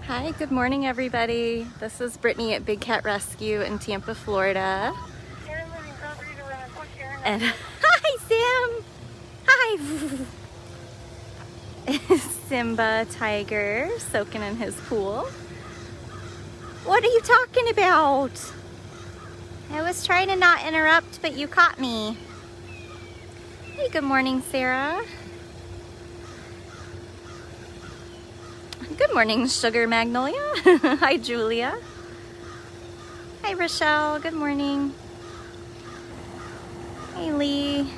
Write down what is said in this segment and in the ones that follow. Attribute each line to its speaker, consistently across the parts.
Speaker 1: Hi, good morning everybody. This is Brittany at Big Cat Rescue in Tampa, Florida. And hi, Sim! Hi! Simba Tiger soaking in his pool. What are you talking about? I was trying to not interrupt, but you caught me. Hey, good morning, Sarah. Good morning, Sugar Magnolia. Hi, Julia. Hi, Rochelle. Good morning. Hey, Lee.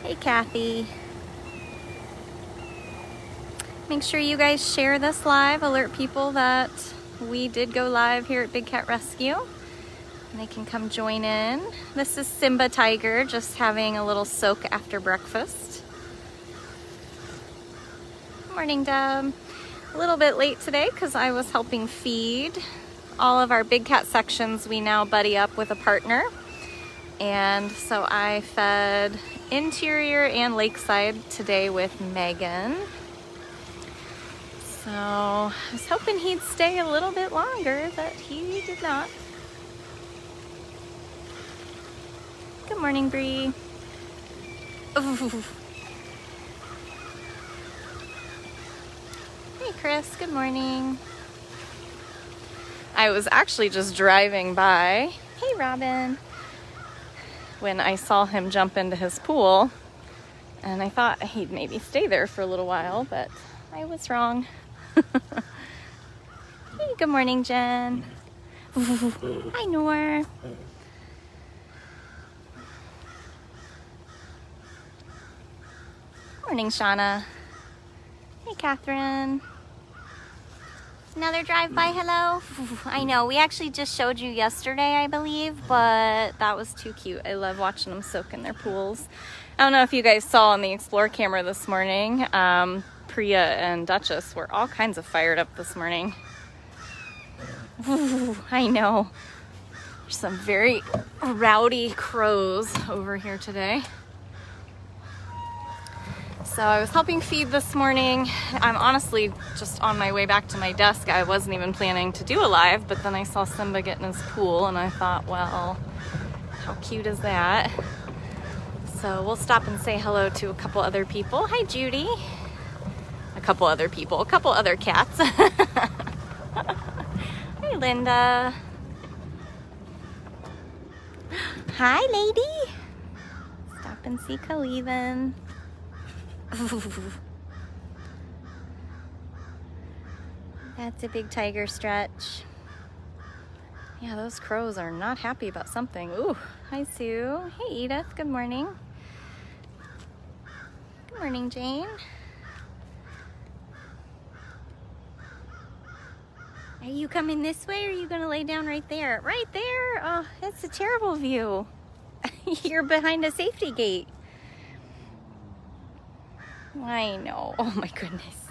Speaker 1: Hey, Kathy. Make sure you guys share this live. Alert people that we did go live here at Big Cat Rescue. And they can come join in. This is Simba Tiger just having a little soak after breakfast. Good morning, Deb. A little bit late today because I was helping feed all of our big cat sections. We now buddy up with a partner, and so I fed interior and lakeside today with Megan. So I was hoping he'd stay a little bit longer, but he did not. Good morning, Bree. Ooh. Hey Chris, good morning. I was actually just driving by, hey Robin, when I saw him jump into his pool, and I thought he'd maybe stay there for a little while, but I was wrong. Hey, good morning, Jen. Hi, Noor. Morning, Shauna. Hey, Catherine. Another drive-by hello. I know, we actually just showed you yesterday, I believe, but that was too cute. I love watching them soak in their pools. I don't know if you guys saw on the Explore camera this morning, Priya and Duchess were all kinds of fired up this morning. I know. There's some very rowdy crows over here today. So I was helping feed this morning. I'm honestly just on my way back to my desk. I wasn't even planning to do a live, but then I saw Simba get in his pool and I thought, well, how cute is that? So we'll stop and say hello to a couple other people. Hi, Judy. A couple other people, a couple other cats. Hi, Linda. Hi, lady. Stop and see Khalidin. That's a big tiger stretch. Yeah, those crows are not happy about something. Ooh, hi Sue. Hey Edith, good morning. Good morning, Jane. Are you coming this way or are you gonna lay down right there? Right there? Oh, it's a terrible view. You're behind a safety gate. I know. Oh my goodness.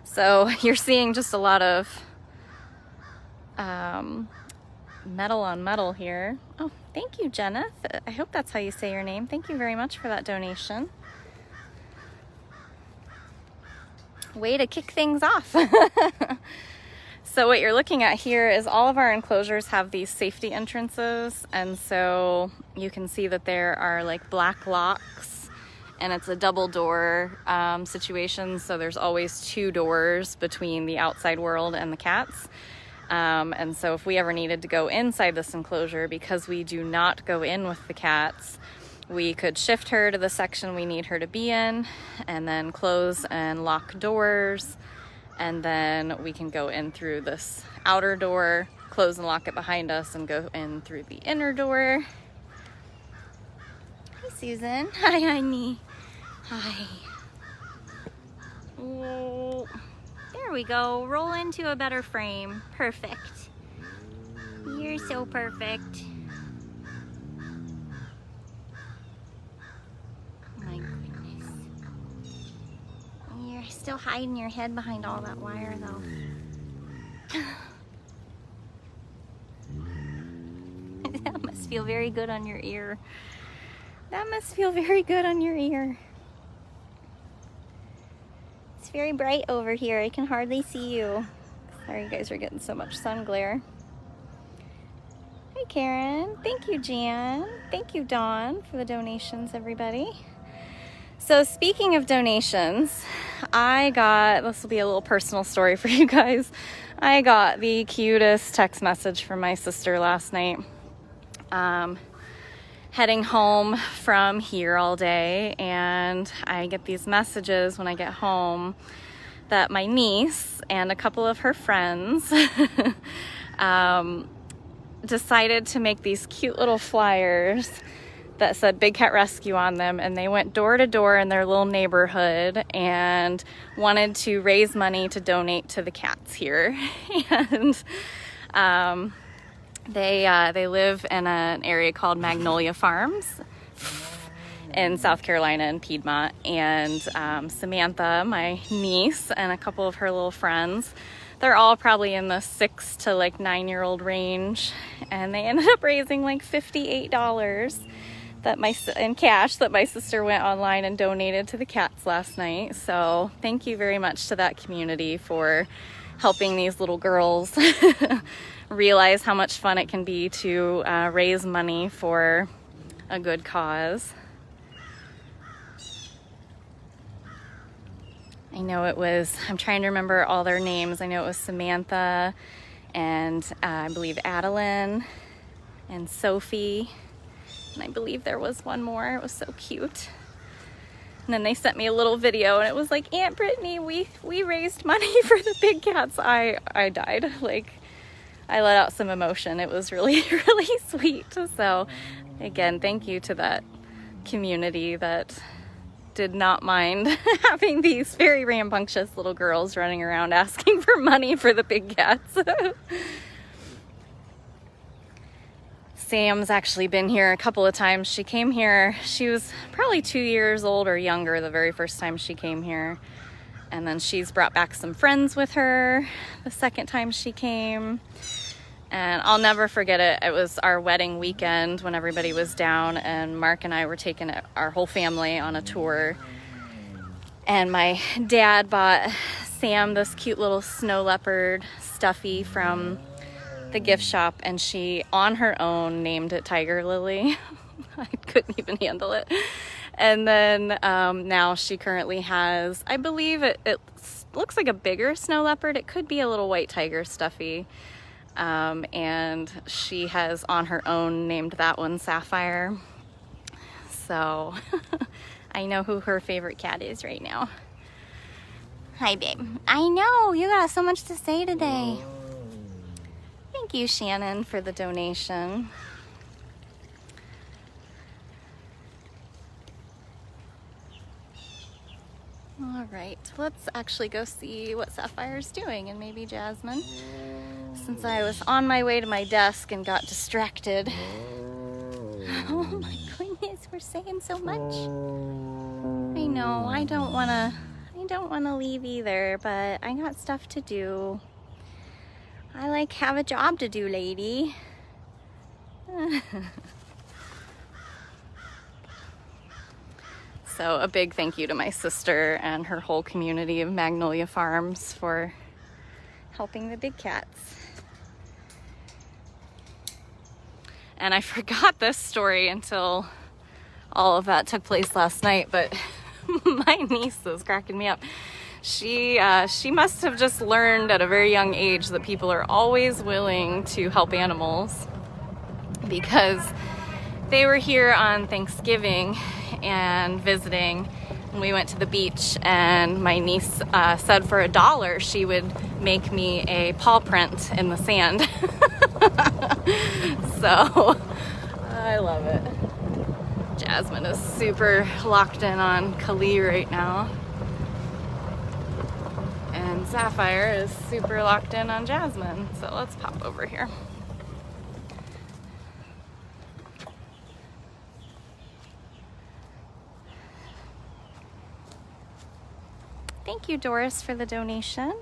Speaker 1: So you're seeing just a lot of metal on metal here. Oh, thank you, Jenna. I hope that's how you say your name. Thank you very much for that donation. Way to kick things off. So what you're looking at here is all of our enclosures have these safety entrances, and so you can see that there are like black locks, and it's a double door situation, so there's always two doors between the outside world and the cats. And so if we ever needed to go inside this enclosure, because we do not go in with the cats, we could shift her to the section we need her to be in, and then close and lock doors. And then we can go in through this outer door, close and lock it behind us, and go in through the inner door. Hi, Susan. Hi, honey. Hi. Oh, there we go. Roll into a better frame. Perfect. You're so perfect. Still hiding your head behind all that wire though. That must feel very good on your ear. That must feel very good on your ear. very bright over here. I can hardly see you. Sorry, you guys are getting so much sun glare. Hi, Karen. Thank you, Jan. Thank you, Dawn, for the donations, everybody. So speaking of donations, this will be a little personal story for you guys. I got the cutest text message from my sister last night. Heading home from here all day, and I get these messages when I get home that my niece and a couple of her friends decided to make these cute little flyers that said Big Cat Rescue on them, and they went door to door in their little neighborhood and wanted to raise money to donate to the cats here. And they live in an area called Magnolia Farms in South Carolina and Piedmont. And Samantha, my niece, and a couple of her little friends, they're all probably in the 6 to 9-year-old range, and they ended up raising like $58 in cash that my sister went online and donated to the cats last night. So thank you very much to that community for helping these little girls realize how much fun it can be to raise money for a good cause. I know it was, I'm trying to remember all their names. I know it was Samantha and I believe Adylenn and Sophie. And I believe there was one more. It was so cute. And then they sent me a little video and it was like, Aunt Brittany, we raised money for the big cats. I died. I let out some emotion. It was really, really sweet. So again, thank you to that community that did not mind having these very rambunctious little girls running around asking for money for the big cats. Sam's actually been here a couple of times. She came here, she was probably 2 years old or younger the very first time she came here. And then she's brought back some friends with her the second time she came. And I'll never forget it. It was our wedding weekend when everybody was down, and Mark and I were taking our whole family on a tour. And my dad bought Sam this cute little snow leopard stuffy from the gift shop, and she on her own named it Tiger Lily. I couldn't even handle it. And then now she currently has, I believe it looks like a bigger snow leopard. It could be a little white tiger stuffy. And she has on her own named that one Sapphire. So I know who her favorite cat is right now. Hi, babe. I know, you got so much to say today. Thank you, Shannon, for the donation. All right, let's actually go see what Sapphire's doing, and maybe Jasmine, since I was on my way to my desk and got distracted. Oh my goodness, we're saying so much. I know, I don't wanna leave either, but I got stuff to do. I have a job to do, lady. So a big thank you to my sister and her whole community of Magnolia Farms for helping the big cats. And I forgot this story until all of that took place last night, but my niece is cracking me up. She must have just learned at a very young age that people are always willing to help animals, because they were here on Thanksgiving and visiting, and we went to the beach, and my niece said for $1 she would make me a paw print in the sand. So I love it. Jasmine is super locked in on Kali right now, and Sapphire is super locked in on Jasmine. So let's pop over here. Thank you, Doris, for the donation.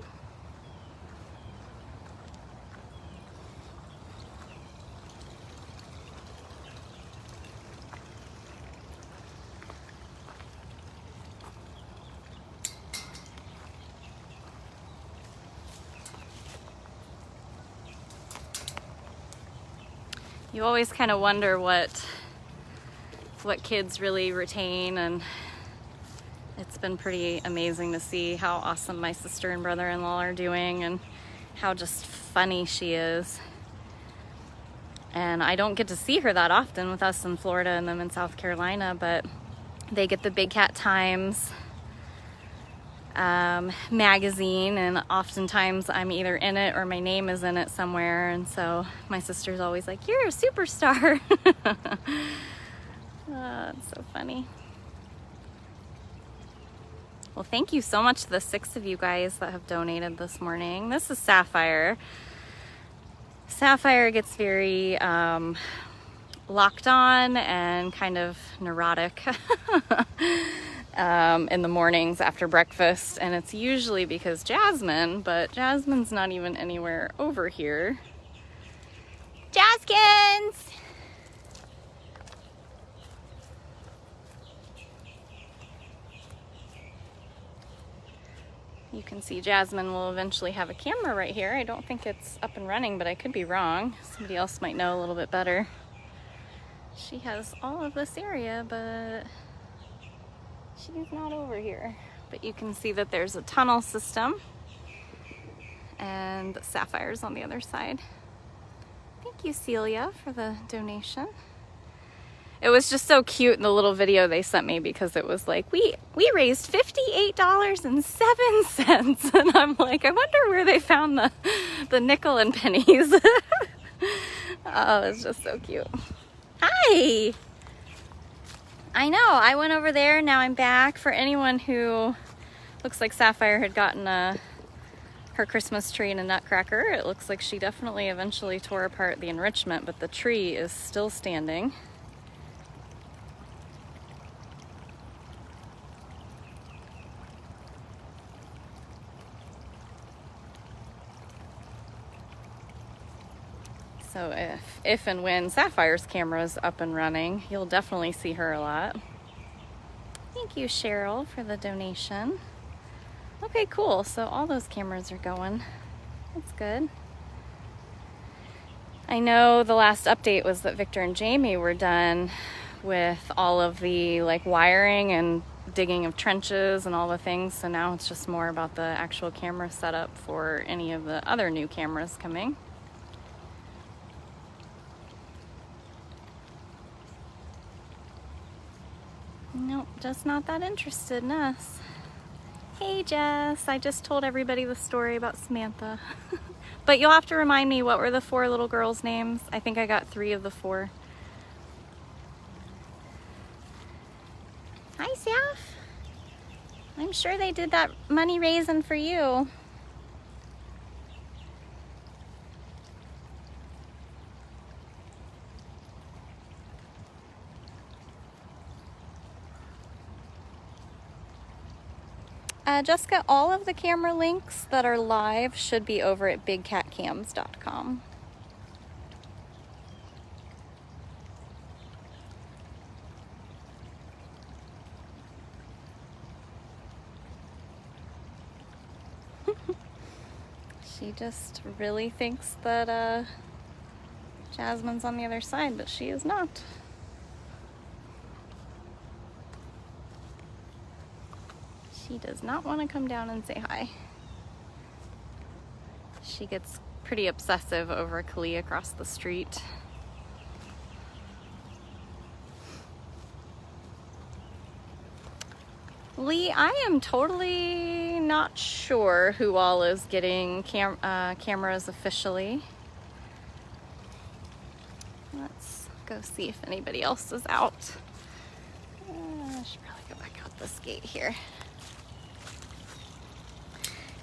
Speaker 1: you always kind of wonder what kids really retain, and it's been pretty amazing to see how awesome my sister and brother-in-law are doing and how just funny she is. And I don't get to see her that often with us in Florida and them in South Carolina, but they get the Big Cat Times magazine, and oftentimes I'm either in it or my name is in it somewhere, and so my sister's always like, "You're a superstar." It's so funny. Well, thank you so much to the 6 of you guys that have donated this morning. This is Sapphire. Sapphire gets very locked on and kind of neurotic in the mornings after breakfast, and it's usually because but Jasmine's not even anywhere over here. Jaskins! You can see Jasmine will eventually have a camera right here. I don't think it's up and running, but I could be wrong. Somebody else might know a little bit better. She has all of this area, but she's not over here. But you can see that there's a tunnel system, and Sapphire's on the other side. Thank you, Celia, for the donation. It was just so cute in the little video they sent me, because it was like, we raised $58.07. And I'm like, I wonder where they found the nickel and pennies. Oh, it's just so cute. Hi! I know, I went over there, now I'm back. For anyone who looks like Sapphire had gotten her Christmas tree and a nutcracker, it looks like she definitely eventually tore apart the enrichment, but the tree is still standing. So if and when Sapphire's camera's up and running, you'll definitely see her a lot. Thank you, Cheryl, for the donation. Okay, cool. So all those cameras are going. That's good. I know the last update was that Victor and Jamie were done with all of the wiring and digging of trenches and all the things. So now it's just more about the actual camera setup for any of the other new cameras coming. Nope, just not that interested in us. Hey Jess, I just told everybody the story about Samantha. But you'll have to remind me, what were the 4 little girls' names? I think I got 3 of the 4. Hi Saf. I'm sure they did that money raising for you. Jessica, all of the camera links that are live should be over at bigcatcams.com. She just really thinks that Jasmine's on the other side, but she is not. She does not want to come down and say hi. She gets pretty obsessive over Kali across the street. Lee, I am totally not sure who all is getting cameras officially. Let's go see if anybody else is out. I should probably go back out this gate here.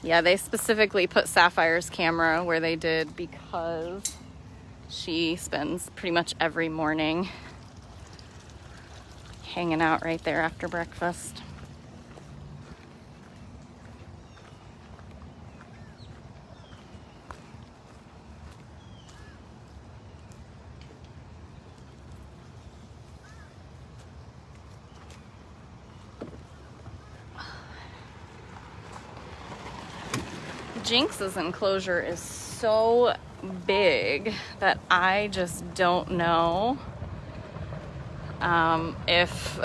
Speaker 1: Yeah, they specifically put Sapphire's camera where they did because she spends pretty much every morning hanging out right there after breakfast. Jinx's enclosure is so big that I just don't know if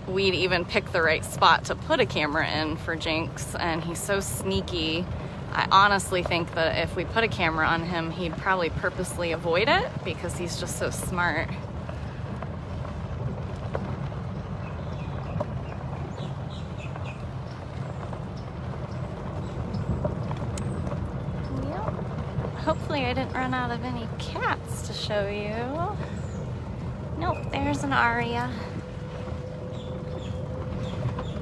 Speaker 1: we'd even pick the right spot to put a camera in for Jinx, and he's so sneaky. I honestly think that if we put a camera on him, he'd probably purposely avoid it because he's just so smart. Yep. Hopefully I didn't run out of any cats to show you. Nope, there's an Aria.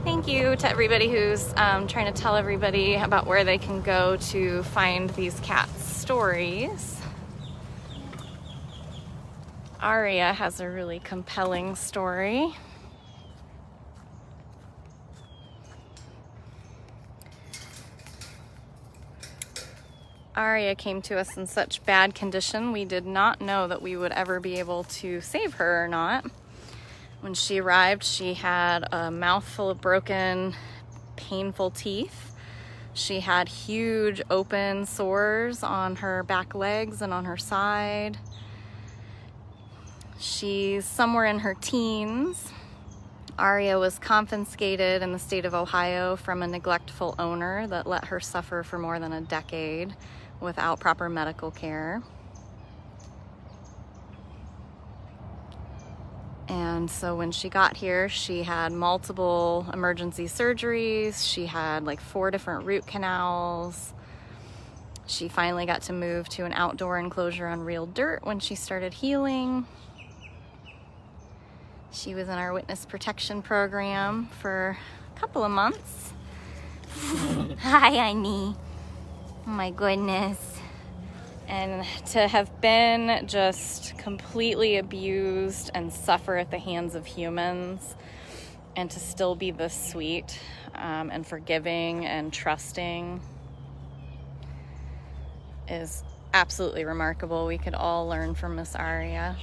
Speaker 1: Thank you to everybody who's trying to tell everybody about where they can go to find these cats' stories. Arya has a really compelling story. Arya came to us in such bad condition, we did not know that we would ever be able to save her or not. When she arrived, she had a mouthful of broken, painful teeth. She had huge open sores on her back legs and on her side. She's somewhere in her teens. Arya was confiscated in the state of Ohio from a neglectful owner that let her suffer for more than a decade without proper medical care. And so when she got here, she had multiple emergency surgeries. She had like 4 different root canals. She finally got to move to an outdoor enclosure on real dirt when she started healing. She was in our witness protection program for a couple of months. Hi, Annie. Oh my goodness. And to have been just completely abused and suffer at the hands of humans, and to still be this sweet and forgiving and trusting is absolutely remarkable. We could all learn from Miss Aria.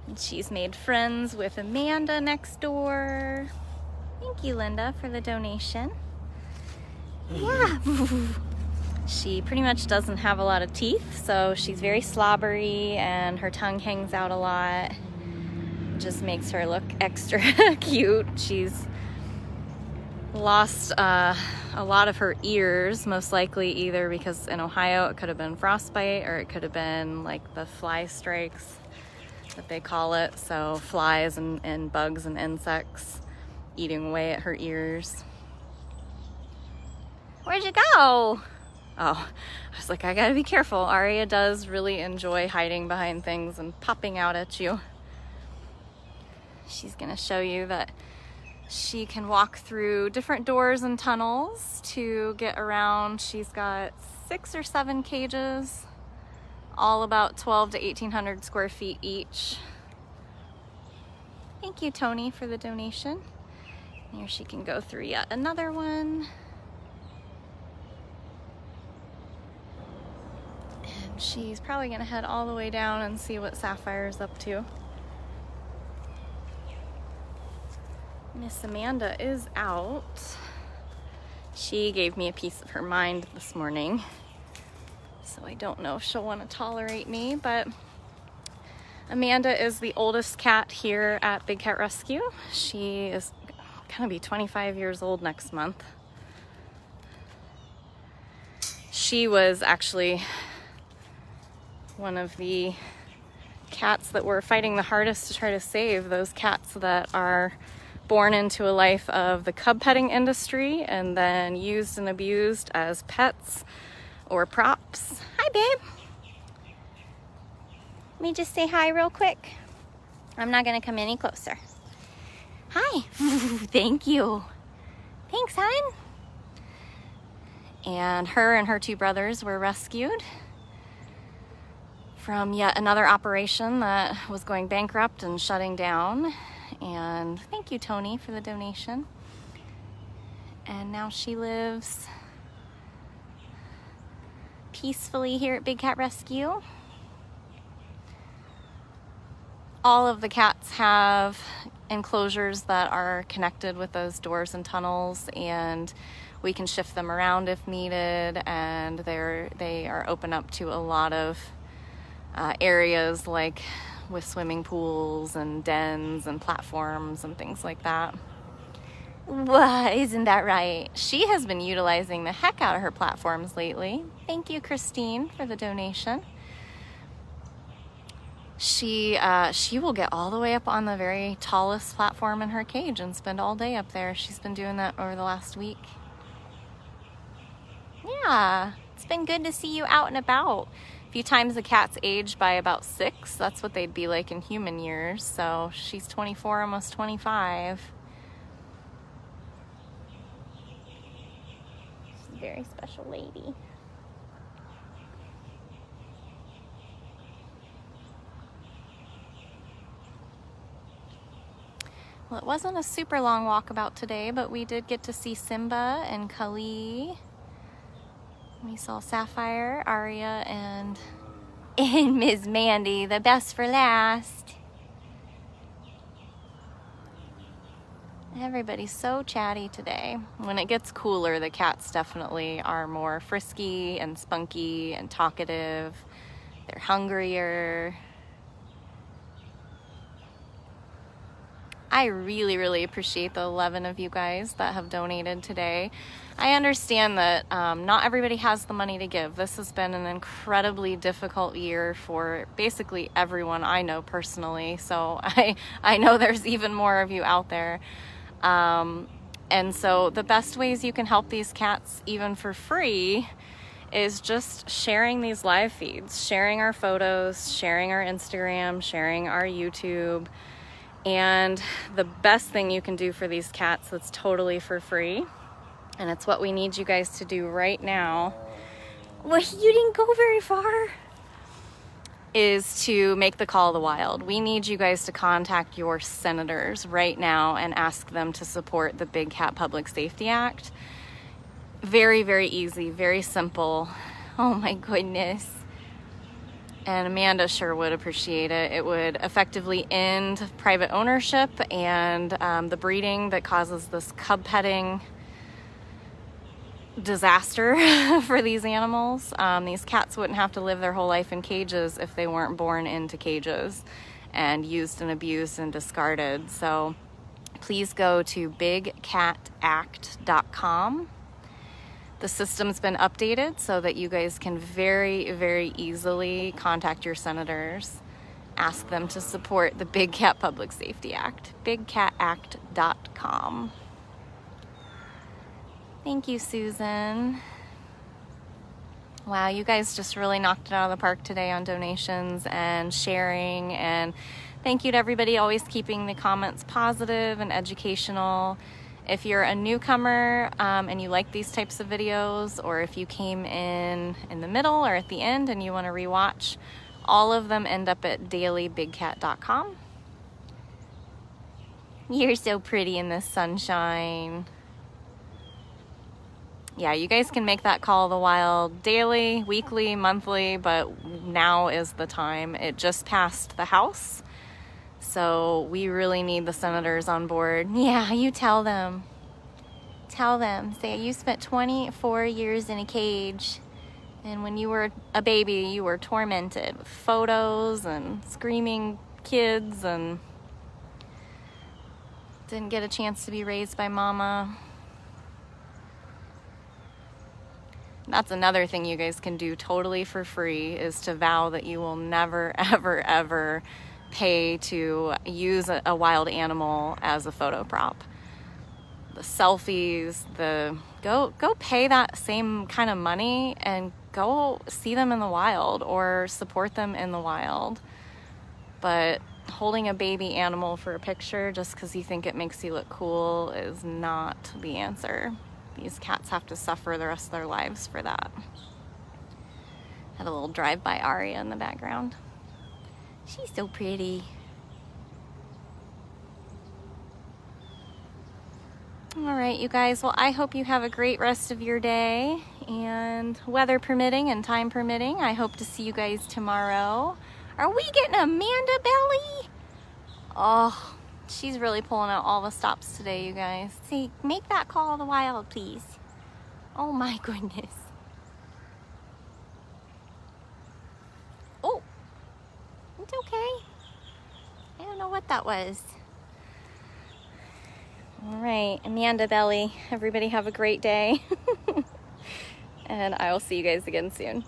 Speaker 1: And she's made friends with Amanda next door. Thank you, Linda, for the donation. Yeah. She pretty much doesn't have a lot of teeth, so she's very slobbery and her tongue hangs out a lot. It just makes her look extra cute. She's lost a lot of her ears, most likely either because in Ohio it could have been frostbite or it could have been like the fly strikes that they call it. So flies and bugs and insects eating away at her ears. Where'd you go? Oh, I was like, I gotta be careful. Arya does really enjoy hiding behind things and popping out at you. She's gonna show you that she can walk through different doors and tunnels to get around. She's got 6 or 7 cages, all about 12 to 1,800 square feet each. Thank you, Tony, for the donation. Here she can go through yet another one. She's probably gonna head all the way down and see what Sapphire's up to. Miss Amanda is out. She gave me a piece of her mind this morning, so I don't know if she'll want to tolerate me, but Amanda is the oldest cat here at Big Cat Rescue. She is gonna be 25 years old next month. She was actually one of the cats that we're fighting the hardest to try to save, those cats that are born into a life of the cub petting industry and then used and abused as pets or props. Hi, babe. Let me just say hi real quick. I'm not gonna come any closer. Hi. Thank you. Thanks, hon. And her 2 brothers were rescued from yet another operation that was going bankrupt and shutting down. And thank you, Tony, for the donation. And now she lives peacefully here at Big Cat Rescue. All of the cats have enclosures that are connected with those doors and tunnels, and we can shift them around if needed, and they are open up to a lot of areas like with swimming pools and dens and platforms and things like that. Why, isn't that right? She has been utilizing the heck out of her platforms lately. Thank you, Christine, for the donation. She will get all the way up on the very tallest platform in her cage and spend all day up there. She's been doing that over the last week. Yeah, it's been good to see you out and about. If you times the cat's age by about 6, that's what they'd be like in human years. So she's 24, almost 25. She's a very special lady. Well, it wasn't a super long walkabout today, but we did get to see Simba and Kali. We saw Sapphire, Aria, and Miss Mandy, the best for last. Everybody's so chatty today. When it gets cooler, the cats definitely are more frisky and spunky and talkative. They're hungrier. I really, really appreciate the 11 of you guys that have donated today. I understand that not everybody has the money to give. This has been an incredibly difficult year for basically everyone I know personally. So I know there's even more of you out there. And so the best ways you can help these cats, even for free, is just sharing these live feeds, sharing our photos, sharing our Instagram, sharing our YouTube. And the best thing you can do for these cats that's totally for free, and it's what we need you guys to do right now. Well, you didn't go very far. Is to make the call of the wild. We need you guys to contact your senators right now and ask them to support the Big Cat Public Safety Act. Very, very easy, very simple. Oh my goodness. And Amanda sure would appreciate it. It would effectively end private ownership and the breeding that causes this cub petting disaster for these animals. These cats wouldn't have to live their whole life in cages if they weren't born into cages and used and abused and discarded. So please go to bigcatact.com. The system's been updated so that you guys can very, very easily contact your senators, ask them to support the Big Cat Public Safety Act, bigcatact.com. Thank you, Susan. Wow, you guys just really knocked it out of the park today on donations and sharing, and thank you to everybody always keeping the comments positive and educational. If you're a newcomer and you like these types of videos, or if you came in the middle or at the end and you want to rewatch, all of them end up at dailybigcat.com. You're so pretty in the sunshine. Yeah, you guys can make that call of the wild daily, weekly, monthly, but now is the time. It just passed the House. So we really need the senators on board. Yeah, you tell them. Tell them. Say you spent 24 years in a cage, and when you were a baby, you were tormented with photos and screaming kids and didn't get a chance to be raised by mama. That's another thing you guys can do totally for free, is to vow that you will never, ever, ever pay to use a wild animal as a photo prop. The selfies, go pay that same kind of money and go see them in the wild or support them in the wild. But holding a baby animal for a picture just because you think it makes you look cool is not the answer. These cats have to suffer the rest of their lives for that. Had a little drive-by Aria in the background. She's so pretty. All right, you guys. Well, I hope you have a great rest of your day, and weather permitting and time permitting, I hope to see you guys tomorrow. Are we getting Amanda belly? Oh, she's really pulling out all the stops today, you guys. See, make that call of the wild, please. Oh my goodness. Oh, it's okay. I don't know what that was. All right, Amanda Belly, everybody have a great day. And I will see you guys again soon.